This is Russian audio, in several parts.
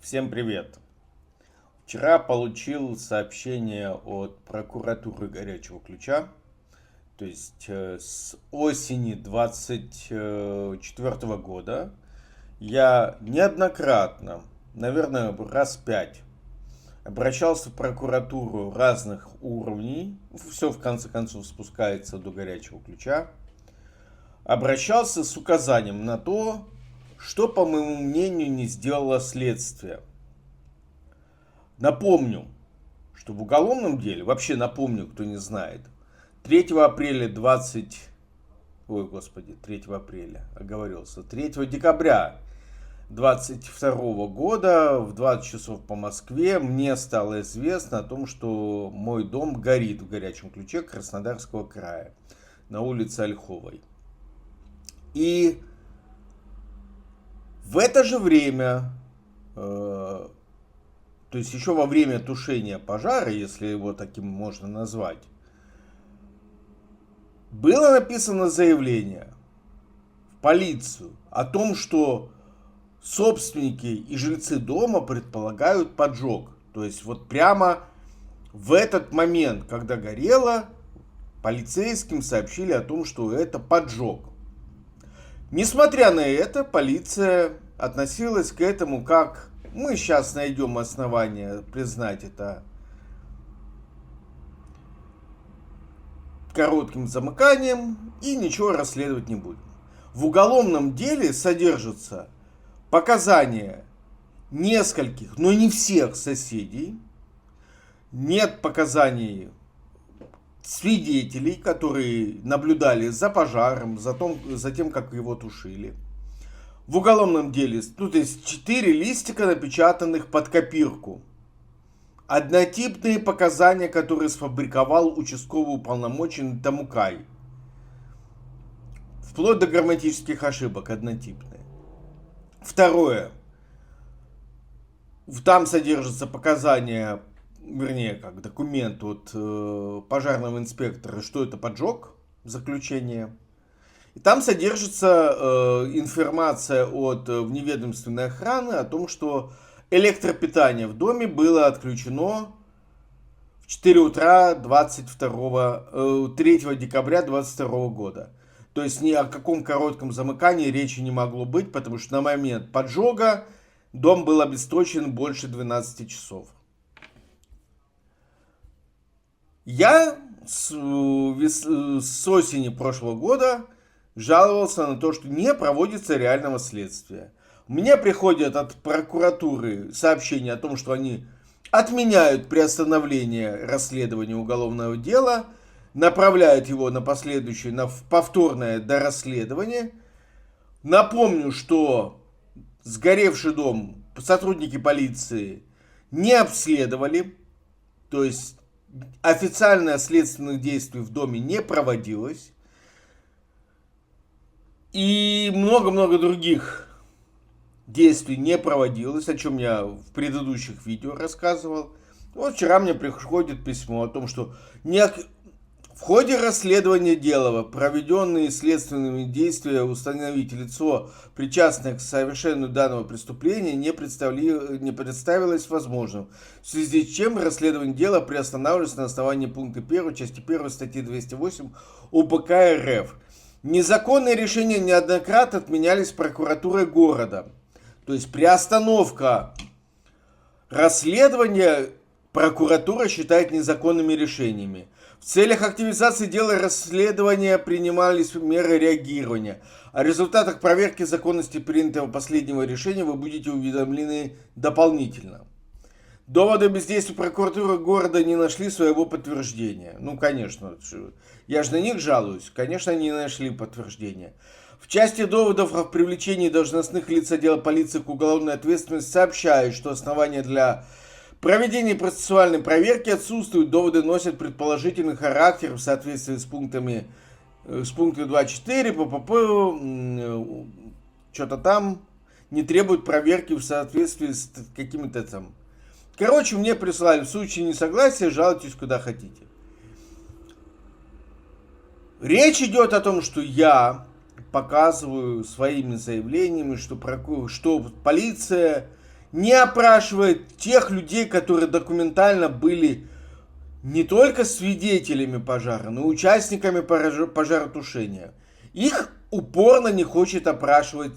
Всем привет! Вчера получил сообщение от прокуратуры Горячего Ключа. То есть с осени 24 года я неоднократно, наверное, раз 5, обращался в прокуратуру разных уровней. Все в конце концов спускается до Горячего Ключа. Обращался с указанием на то, что, по моему мнению, не сделало следствие. Напомню, что в уголовном деле, вообще напомню, кто не знает, 3 апреля 3 апреля, оговорился, 3 декабря 22 года в 20 часов по Москве мне стало известно о том, что мой дом горит в Горячем Ключе Краснодарского края на улице Ольховой. И в это же время, то есть еще во время тушения пожара, если его таким можно назвать, было написано заявление в полицию о том, что собственники и жильцы дома предполагают поджог. То есть вот прямо в этот момент, когда горело, полицейским сообщили о том, что это поджог. Несмотря на это, полиция относилась к этому как: мы сейчас найдем основания признать это коротким замыканием и ничего расследовать не будем. В уголовном деле содержатся показания нескольких, но не всех соседей. Нет показаний свидетелей, которые наблюдали за пожаром, за тем, как его тушили. В уголовном деле, то есть 4 листика, напечатанных под копирку. Однотипные показания, которые сфабриковал участковый уполномоченный Тамукай. Вплоть до грамматических ошибок однотипные. Второе. Там содержатся показания, вернее, как документ от пожарного инспектора, что это поджог, заключение. И там содержится информация от вневедомственной охраны о том, что электропитание в доме было отключено в 4 утра 3 декабря 2022 года. То есть ни о каком коротком замыкании речи не могло быть, потому что на момент поджога дом был обесточен больше 12 часов. Я с осени прошлого года жаловался на то, что не проводится реального следствия. Мне приходят от прокуратуры сообщения о том, что они отменяют приостановление расследования уголовного дела, направляют его на последующее, на повторное дорасследование. Напомню, что сгоревший дом сотрудники полиции не обследовали, то есть официально следственных действий в доме не проводилось. И много-много других действий не проводилось, о чем я в предыдущих видео рассказывал. Вот вчера мне приходит письмо о том, что в ходе расследования дела проведенные следственными действия установить лицо, причастное к совершению данного преступления, не представилось возможным, в связи с чем расследование дела приостанавливается на основании пункта 1 части 1 статьи 208 УПК РФ. Незаконные решения неоднократно отменялись прокуратурой города. То есть приостановка расследования прокуратура считает незаконными решениями. В целях активизации дела расследования принимались меры реагирования. О результатах проверки законности принятого последнего решения вы будете уведомлены дополнительно. Доводы бездействия прокуратуры города не нашли своего подтверждения. Ну, конечно, я же на них жалуюсь. Конечно, они не нашли подтверждения. В части доводов о привлечении должностных лиц отдела полиции к уголовной ответственности сообщают, что основания для проведения процессуальной проверки отсутствуют. Доводы носят предположительный характер в соответствии с пунктом 2.4 ППП, что-то там, не требуют проверки в соответствии с какими-то там. Короче, мне прислали: в случае несогласия жалуйтесь куда хотите. Речь идет о том, что я показываю своими заявлениями, что полиция не опрашивает тех людей, которые документально были не только свидетелями пожара, но и участниками пожаротушения. Их упорно не хочет опрашивать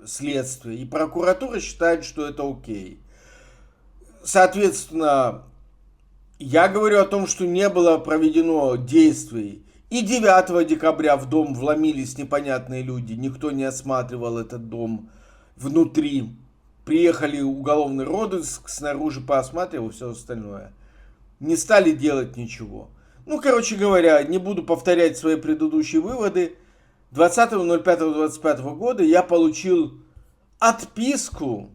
следствие, и прокуратура считает, что это окей. Соответственно, я говорю о том, что не было проведено действий. И 9 декабря в дом вломились непонятные люди, никто не осматривал этот дом внутри. Приехали уголовный розыск, снаружи поосматривал все остальное. Не стали делать ничего. Ну, короче говоря, не буду повторять свои предыдущие выводы. 20.05.25 года я получил отписку,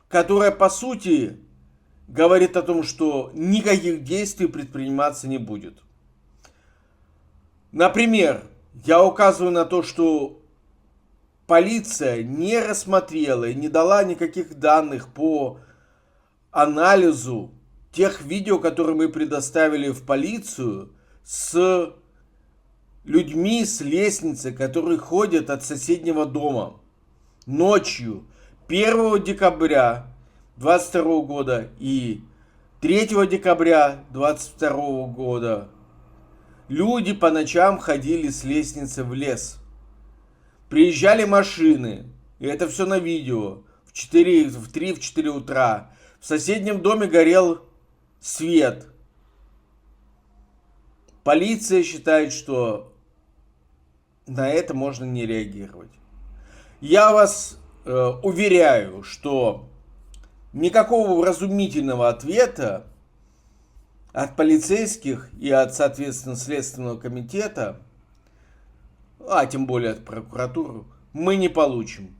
которая по сути говорит о том, что никаких действий предприниматься не будет. Например, я указываю на то, что полиция не рассмотрела и не дала никаких данных по анализу тех видео, которые мы предоставили в полицию с людьми с лестницы, которые ходят от соседнего дома ночью 1 декабря 22 года и 3 декабря 22 года. Люди по ночам ходили с лестницы в лес. Приезжали машины, и это все на видео, в 3-4 утра. В соседнем доме горел свет. Полиция считает, что на это можно не реагировать. Я вас уверяю, что никакого вразумительного ответа от полицейских и от, соответственно, Следственного комитета, а тем более от прокуратуры, мы не получим.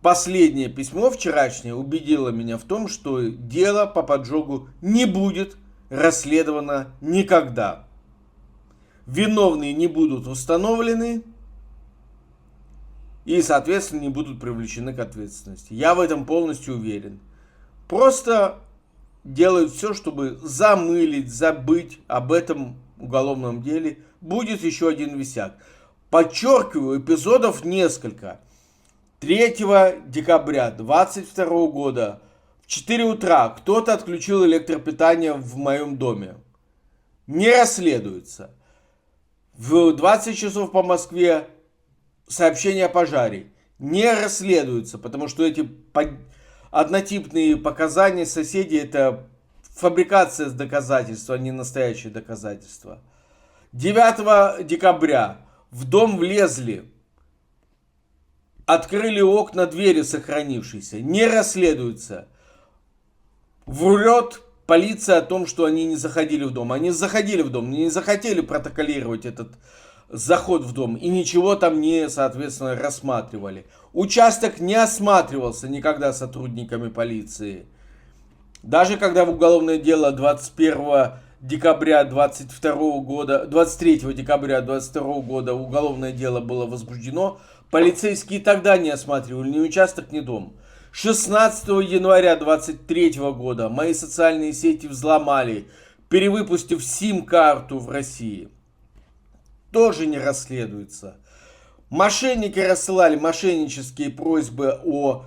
Последнее письмо вчерашнее убедило меня в том, что дело по поджогу не будет расследовано никогда. Виновные не будут установлены и, соответственно, не будут привлечены к ответственности. Я в этом полностью уверен. Просто делают все, чтобы замылить, забыть об этом уголовном деле. Будет еще один висяк. Подчеркиваю, эпизодов несколько. 3 декабря 2022 года в 4 утра кто-то отключил электропитание в моем доме. Не расследуется. В 20 часов по Москве сообщение о пожаре. Не расследуется, потому что эти однотипные показания соседей — это фабрикация с доказательства, а не настоящее доказательство. 9 декабря в дом влезли, открыли окна, двери сохранившиеся. Не расследуется. Врет полиция о том, что они не заходили в дом. Они заходили в дом, не захотели протоколировать этот заход в дом и ничего там не, соответственно, рассматривали. Участок не осматривался никогда сотрудниками полиции. Даже когда в уголовное дело 21 декабря 22 года, 23 декабря 22 года уголовное дело было возбуждено, полицейские тогда не осматривали ни участок, ни дом. 16 января 23 года мои социальные сети взломали, перевыпустив сим-карту в России. Тоже не расследуется. Мошенники рассылали мошеннические просьбы о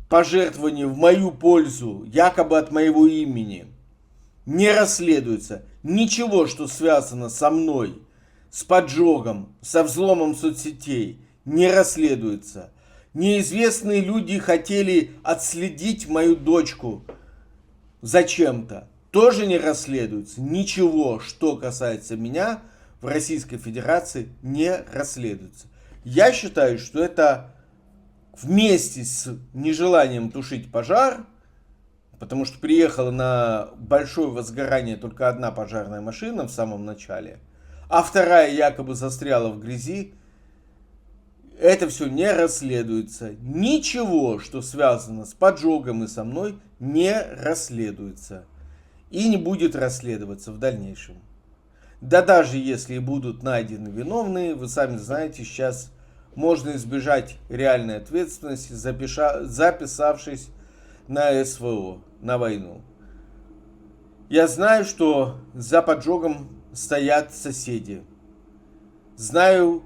пожертвовании в мою пользу, якобы от моего имени. Не расследуется. Ничего, что связано со мной, с поджогом, со взломом соцсетей, не расследуется. Неизвестные люди хотели отследить мою дочку зачем-то. Тоже не расследуется. Ничего, что касается меня, в Российской Федерации не расследуется. Я считаю, что это вместе с нежеланием тушить пожар, потому что приехала на большое возгорание только одна пожарная машина в самом начале, а вторая якобы застряла в грязи, это все не расследуется. Ничего, что связано с поджогом и со мной, не расследуется. И не будет расследоваться в дальнейшем. Да даже если будут найдены виновные, вы сами знаете, сейчас можно избежать реальной ответственности, записавшись на СВО, на войну. Я знаю, что за поджогом стоят соседи. Знаю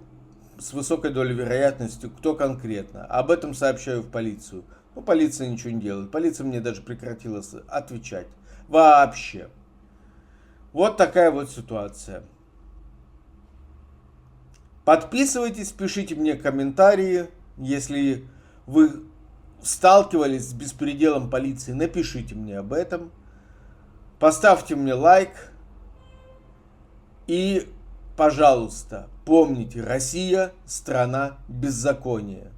с высокой долей вероятности, кто конкретно. Об этом сообщаю в полицию. Ну, полиция ничего не делает. Полиция мне даже прекратила отвечать. Вообще. Вот такая вот ситуация. Подписывайтесь, пишите мне комментарии. Если вы сталкивались с беспределом полиции, напишите мне об этом. Поставьте мне лайк. И, пожалуйста, помните, Россия – страна беззакония.